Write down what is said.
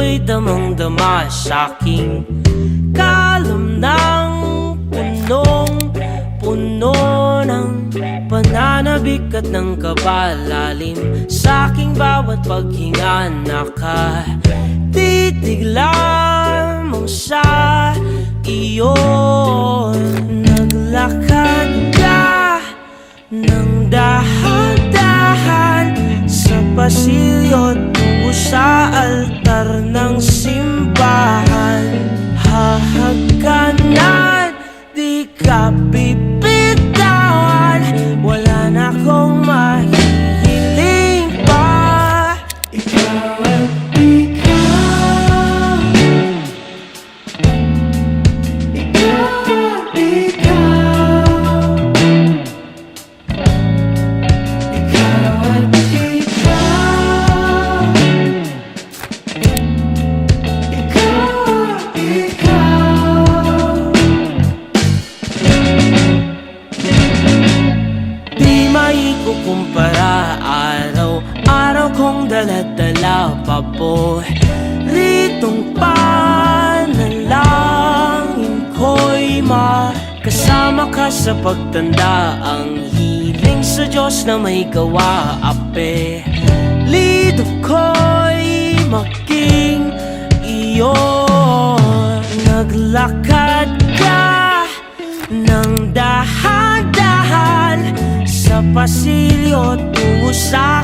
ako'y damang-dama sa'king kalam ng punong-puno ng pananabik at ng kabalalim. Sa'king bawat paghinga nakatitig lamang sa iyo. Naglakad ka ng dahan-dahan sa pasilyo tungo sa altar ng simbahan. Hahagkanan, di ka bibitawan, wala na akong mahihiling pa. Ikaw at ikaw, ikaw at ikaw, ikaw at ikaw, ikaw at ikaw. Di maikukumpara, araw-araw kong dala-dala paboritong panalangin ko'y makasama ka sa pagtanda. Ang hiling sa Diyos na may gawa, apelido ko'y maging iyo. Naglakad ka ng dahan-dahan sa pasilyo tungo sa